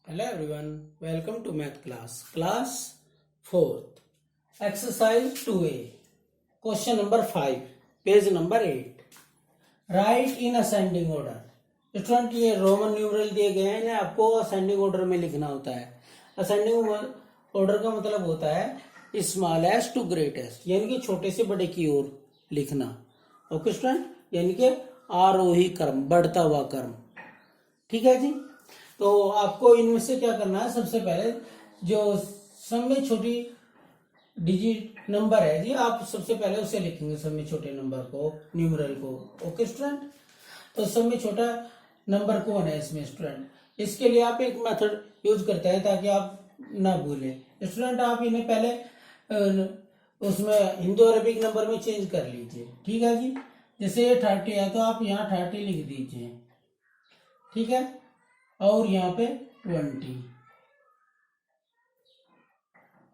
Hello everyone, welcome to math class 4th, exercise 2a, question number 5, page number 8. Write in ascending order. Student ये Roman numeral दिए गए हैं ना, आपको ascending order में लिखना होता है। असेंडिंग ऑर्डर का मतलब होता है स्मॉलेस्ट टू ग्रेटेस्ट, यानी कि छोटे से बड़े की ओर लिखना। ओके स्टूडेंट, यानी कि आरोही क्रम, बढ़ता हुआ क्रम। ठीक है जी। तो आपको इनमें से क्या करना है, सबसे पहले जो सब में छोटी डिजिट नंबर है जी, आप सबसे पहले उसे लिखेंगे, सब में छोटे नंबर को, न्यूमरल को। ओके स्टूडेंट, तो सब में छोटा नंबर कौन है इसमें स्टूडेंट, इसके लिए आप एक मेथड यूज करते हैं ताकि आप ना भूलें। स्टूडेंट आप इन्हें पहले उसमें हिंदू अरबिक नंबर में चेंज कर लीजिए। ठीक है जी, जैसे ये 30 है तो आप यहाँ 30 लिख दीजिए। ठीक है, और यहाँ पे 20,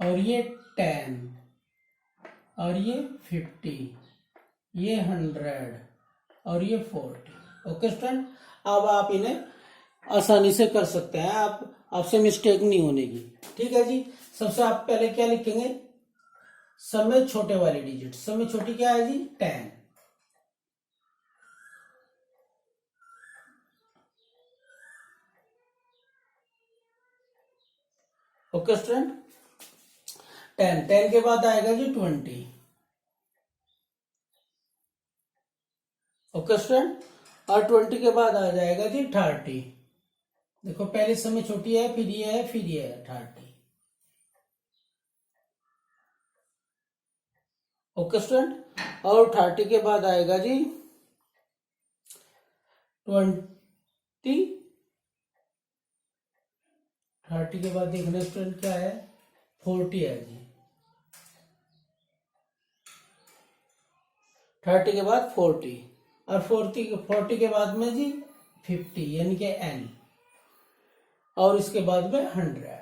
और ये 10, और ये 50, ये 100, और ये 40। ओके स्टूडेंट, अब आप इन्हें आसानी से कर सकते हैं, आपसे मिस्टेक नहीं होने की। ठीक है जी, सबसे आप पहले क्या लिखेंगे, सब में छोटे वाली डिजिट, सब में छोटी क्या है जी, 10। ओके स्टूडेंट, 10 के बाद आएगा जी 20। ओके स्टूडेंट, और 20 के बाद आ जाएगा जी 30। देखो पहले समय छोटी है, फिर ये है, फिर ये है 30। ओके स्टूडेंट, और 30 के बाद आएगा जी 20। 30 के बाद देखना स्टूडेंट क्या है, 40 है जी। 30 के बाद 40, और 40 के बाद में जी 50, यानी कि N, और इसके बाद में 100।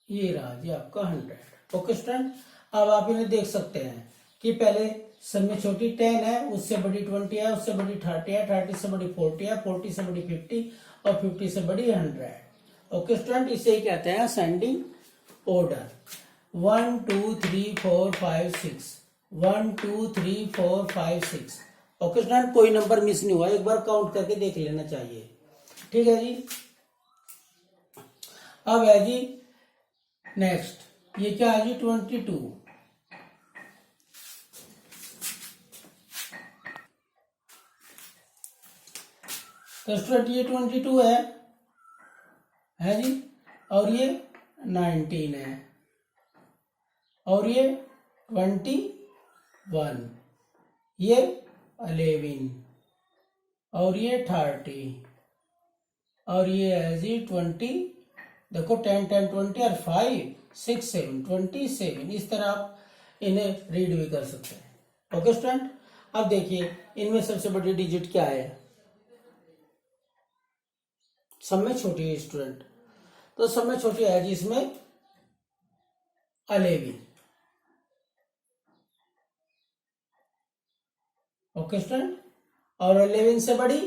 ये रहा जी आपका 100। ओके स्टूडेंट, अब आप इन्हें देख सकते हैं कि पहले सब में छोटी 10 है, उससे बड़ी 20 है, उससे बड़ी 30 है, 30 से बड़ी 40 है, 40 से बड़ी 50, और 50 से बड़ी 100। ओके स्टूडेंट, इसे ही कहते हैं असेंडिंग ऑर्डर। 1 2 3 4 5 6, 1 2 3 4 5 6। ओके स्टूडेंट, कोई नंबर मिस नहीं हुआ, एक बार काउंट करके देख लेना चाहिए। ठीक है जी, अब है जी नेक्स्ट, ये क्या है जी 22। तो स्टूडेंट ये 22 है जी, और ये 19 है, और ये 21, ये 11, और ये 30, और ये है जी 20। देखो 10 10 20 और 5 6 7 27, इस तरह आप इन्हें रीड भी कर सकते हैं। ओके स्टूडेंट, अब देखिए इनमें सबसे बड़ी डिजिट क्या है, सब में छोटी है स्टूडेंट, तो सब में छोटी है जी इसमें 11। ओके स्टूडेंट, और 11 से बड़ी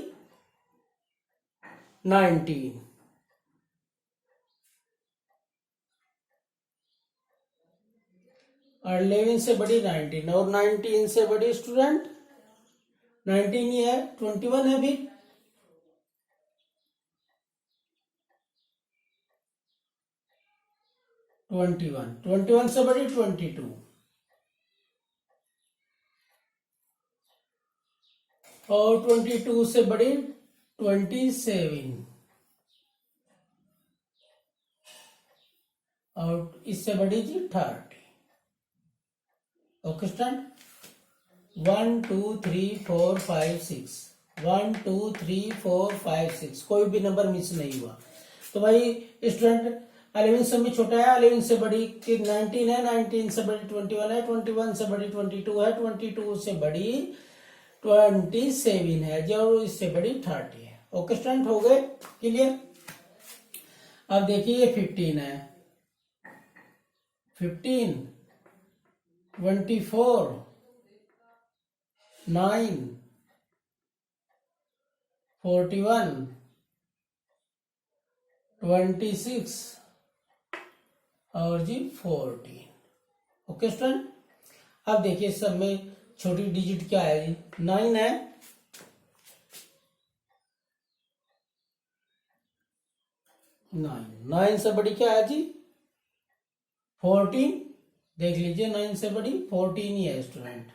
19, और 11 से बड़ी 19, और 19 से बड़ी स्टूडेंट 19 ही है, 21 है भी, 21 से बड़ी 22, और 22 से बड़ी 27, और इससे बड़ी जी 30। ओके स्टूडेंट, 1 2 3 4 5 6, 1 2 3 4 5 6, कोई भी नंबर मिस नहीं हुआ। तो भाई स्टूडेंट 11 सब में छोटा है, 11 से बड़ी 19 है, 19 से बड़ी 21 है, 21 से बड़ी 22 है, 22 से बड़ी 27 है, जो इससे बड़ी 30 है। ओके स्टूडेंट, हो गए क्लियर। अब देखिए ये 15 है, 15, 24, 9, 41, 26 और जी 14। ओके स्टूडेंट, अब देखिए सब में छोटी डिजिट क्या है जी, 9 है, 9 से बड़ी क्या है जी 14। देख लीजिए 9 से बड़ी 14 ही है स्टूडेंट।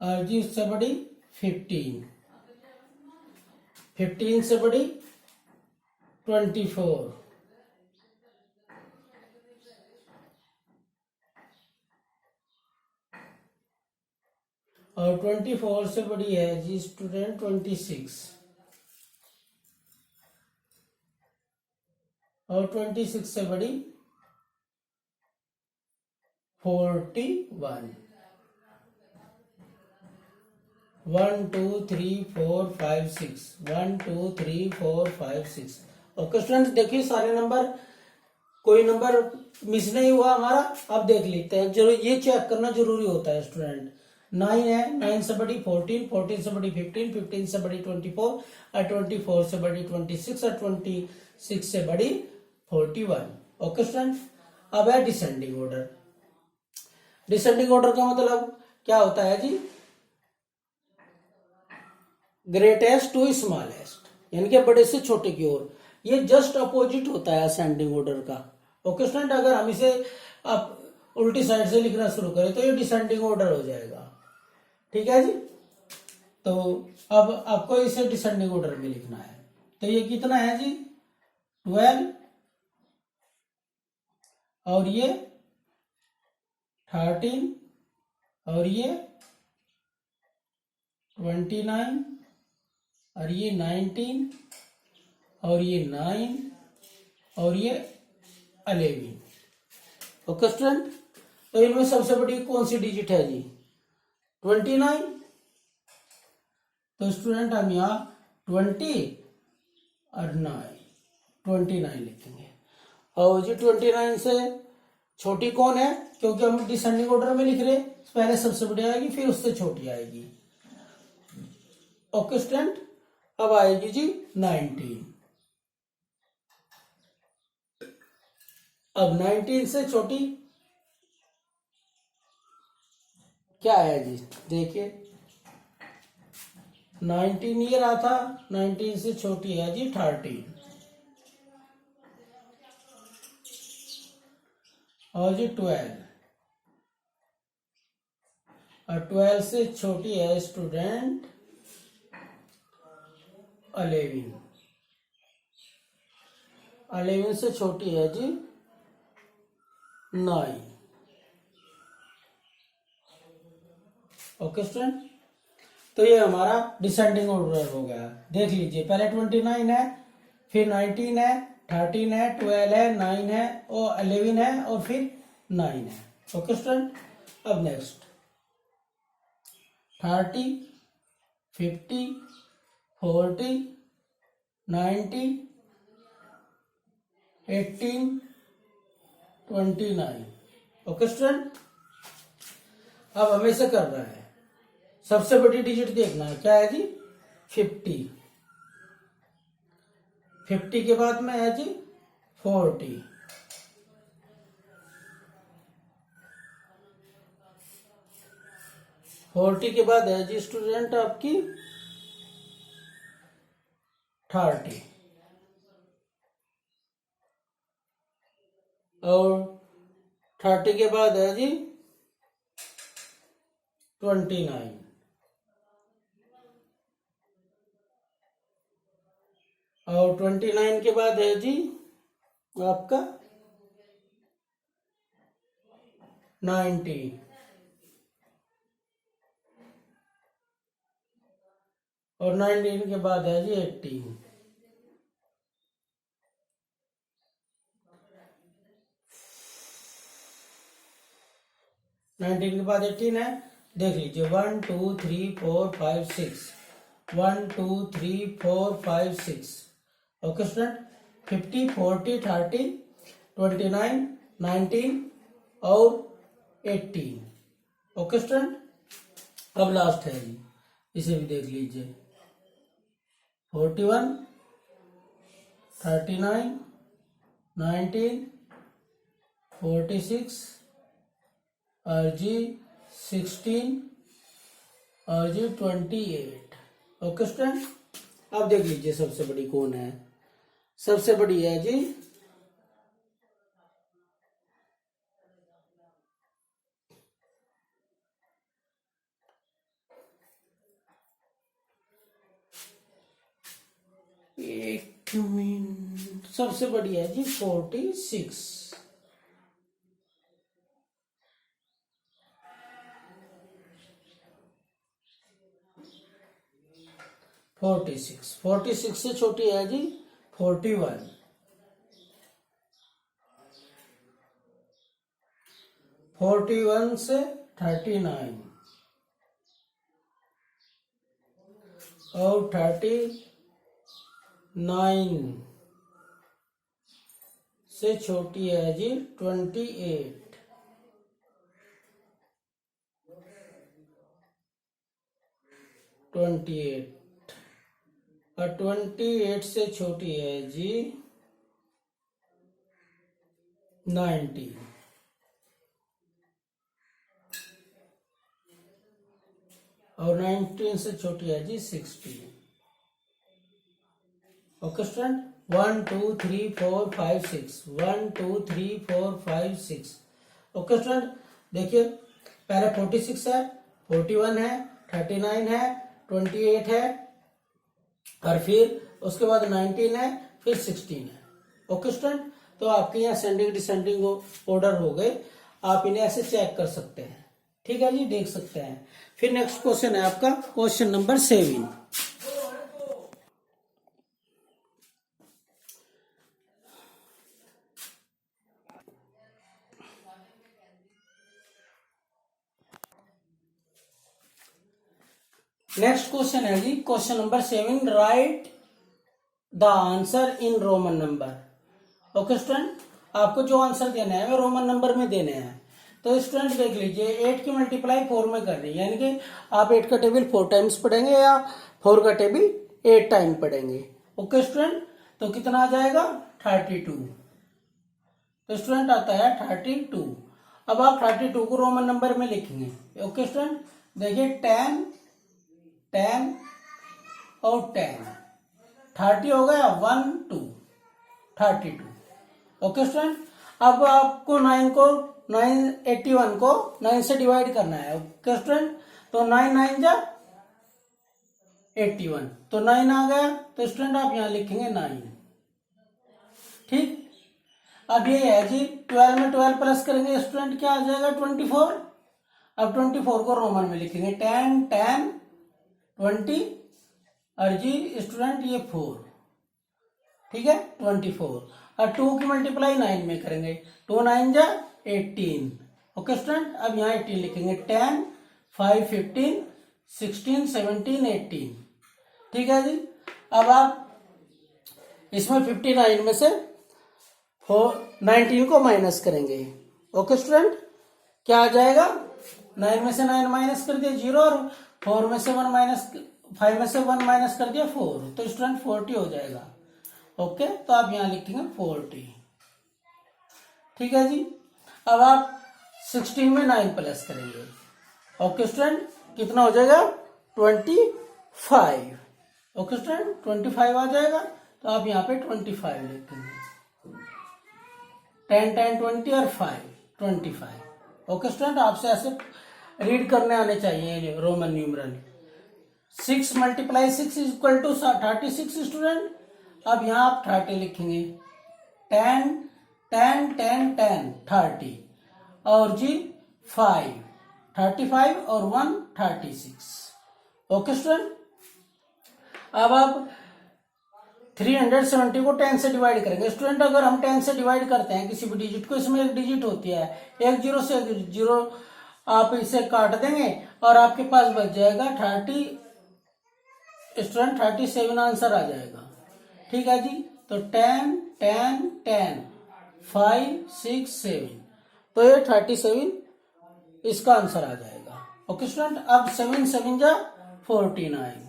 और जी उससे बड़ी 15, 15 से बड़ी 24, और 24 से बड़ी है जी स्टूडेंट 26, और 26 से बड़ी 41। 1 2 3 4 5 6, 1 2 3 4 5 6। ओके स्टूडेंट्स, देखिए सारे नंबर, कोई नंबर मिस नहीं हुआ हमारा। अब देख लेते हैं, जरूर ये चेक करना जरूरी होता है स्टूडेंट। 9 है, 9 से बड़ी 14, 14 से बड़ी 15, 15 से बड़ी 24, और 24 से बड़ी 26, और 26 से बड़ी 41। ओके स्टूडेंट, अब है डिसेंडिंग ऑर्डर। डिसेंडिंग ऑर्डर का मतलब क्या होता है जी, ग्रेटेस्ट टू स्मॉलेस्ट, यानी कि बड़े से छोटे की ओर। ये जस्ट अपोजिट होता है असेंडिंग ऑर्डर का। ओके स्टूडेंट, अगर हम इसे आप उल्टी साइड से लिखना शुरू करें तो ये डिसेंडिंग ऑर्डर हो जाएगा। ठीक है जी, तो अब आपको इसे डिसेंडिंग ऑर्डर में लिखना है। तो ये कितना है जी 12, और ये 13, और ये 29, और ये 19, और ये 9, और ये 11। ओके स्टूडेंट, तो इनमें सबसे बड़ी कौन सी डिजिट है जी 29। तो स्टूडेंट हम यहाँ 20 और 9, 29 लिखेंगे। और जी 29 से छोटी कौन है, क्योंकि हम डिसेंडिंग ऑर्डर में लिख रहे, पहले सबसे बड़ी आएगी फिर उससे छोटी आएगी। ओके स्टूडेंट, अब आएगी जी 19। अब 19 से छोटी क्या है जी, देखिए 19 ये रहा था, 19 से छोटी है जी 13, और जी 12, और 12 से छोटी है स्टूडेंट 11, 11 से छोटी है जी 9। ओके स्टूडेंट, तो ये हमारा डिसेंडिंग ऑर्डर हो गया। देख लीजिए, पहले 29 है, फिर 19 है, 13 है, 12 है, 9 है, और 11 है, और फिर 9 है। ओके स्टूडेंट, अब नेक्स्ट 30, 50, 40, 90, 18, 29। ओके स्टूडेंट, अब हमें से कर रहा है, सबसे बड़ी डिजिट देखना है, क्या है जी 50, 50 के बाद में है जी 40, 40 के बाद है जी स्टूडेंट आपकी 30, और 30 के बाद है जी 29, और 29 के बाद है जी आपका 90, और 19 के बाद है जी 18, 19 के बाद 18 है। देख लीजिए 1 2 3 4 5 6, 1 2 3 4 5 6। ओके स्टूडेंट, 50, 40, 30, 29, 19 और 18। ओके स्टूडेंट, अब लास्ट है जी, इसे भी देख लीजिए। 41, 39, 19, 46 और जी 16 और जी 28। ओके स्टूडेंट, अब देख लीजिए सबसे बड़ी कौन है। सबसे बड़ी है जी 1 मिनट, सबसे बड़ी है जी 46। 46 से छोटी है जी 41। 41 से 39 और 39 से छोटी है जी 28। 28 और 28 से छोटी है जी 90 और 19 से छोटी है जी 60। Okay student, 1 2 3 4 5 6, 1 2 3 4 5 6। ओके स्टूडेंट, देखिए पहले 46 है, 41 है, 39 है, 28 है और फिर उसके बाद 19 है, फिर 16 है। ओके स्टूडेंट, तो आपके यहाँ सेंडिंग डिसेंडिंग ऑर्डर हो गए, आप इन्हें ऐसे चेक कर सकते हैं। ठीक है जी, देख सकते हैं। फिर नेक्स्ट क्वेश्चन है आपका क्वेश्चन नंबर 7। नेक्स्ट क्वेश्चन है जी question number 7, write the answer in Roman number. Okay student, आपको जो आंसर देना है वो रोमन नंबर में देने हैं। तो स्टूडेंट देख लीजिए, 8 की मल्टीप्लाई 4 में कर रही है, यानी कि आप 8 का टेबल 4 टाइम्स पढ़ेंगे या 4 का टेबल 8 टाइम पढ़ेंगे। ओके स्टूडेंट, तो कितना आ जाएगा 32। तो स्टूडेंट आता है 32। अब आप 32 को रोमन नंबर में लिखेंगे। ओके स्टूडेंट, देखिए 10 10 और 10, 30 हो गया, 1 2 32। ओके स्टूडेंट, अब आपको 81 को 9 से डिवाइड करना है। ओके स्टूडेंट, तो 9 9 जा 81, तो 9 आ गया, तो स्टूडेंट आप यहां लिखेंगे 9। ठीक, अब ये है जी 12 में 12 प्लस करेंगे स्टूडेंट, क्या आ जाएगा 24। अब 24 को रोमन में लिखेंगे 10 10 20 और जी स्टूडेंट ये 4। ठीक है, 24 और 2 की मल्टीप्लाई 9 में करेंगे, 2 9 जा 18। ओके स्टूडेंट, अब यहाँ 18 लिखेंगे, 10 5 15 16 17 18। ठीक है जी, अब आप इसमें 59 में से 19 को माइनस करेंगे। ओके स्टूडेंट, क्या आ जाएगा, 9 में से 9 माइनस कर दिया 0 और 4 में से 1 माइनस 5 में से 1 माइनस कर दिया 4, तो स्टूडेंट 40 हो जाएगा। ओके, तो आप यहां लिखेंगे 40। ठीक है जी, अब आप 16 में 9 प्लस करेंगे। ओके स्टूडेंट, कितना हो जाएगा 25। ओके स्टूडेंट, 25 आ जाएगा, तो आप यहाँ पे 25 लिखेंगे। 10 10 20 और 5 25। ओके स्टूडेंट, आपसे ऐसे रीड करने आने चाहिए Roman numeral. 6 multiply 6 is equal to 36 student. अब यहां आप 30 लिखेंगे, 10 10 10 10 30 और जी 5 35 और 1 36। ओके स्टूडेंट, अब आप 370 को 10 से डिवाइड करेंगे। स्टूडेंट, अगर हम 10 से डिवाइड करते हैं किसी भी डिजिट को, इसमें एक डिजिट होती है, एक जीरो से एक जीरो आप इसे काट देंगे और आपके पास बच जाएगा 30। स्टूडेंट 37 आंसर आ जाएगा। ठीक है जी, तो 10 10 10 5 6 7, तो ये 37 इसका आंसर आ जाएगा। ओके स्टूडेंट, अब 7 7 जा 49,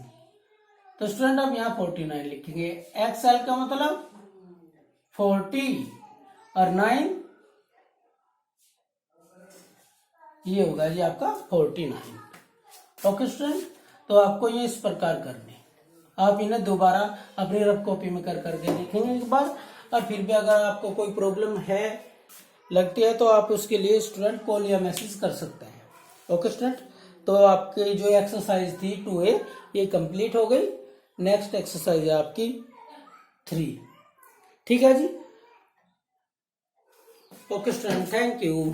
तो स्टूडेंट अब यहाँ 49 लिखेंगे। XL का मतलब 40 और 9 ये होगा जी आपका 49। ओके स्टूडेंट, तो आपको ये इस प्रकार करने, आप इन्हें दोबारा अपनी रफ कॉपी में कर करके लिखेंगे एक बार, और फिर भी अगर आपको कोई प्रॉब्लम है लगती है तो आप उसके लिए स्टूडेंट कॉल या मैसेज कर सकते हैं। ओके स्टूडेंट, तो आपकी जो एक्सरसाइज थी 2A ये कंप्लीट हो गई। नेक्स्ट एक्सरसाइज है आपकी 3। ठीक है जी। Okay student, thank you.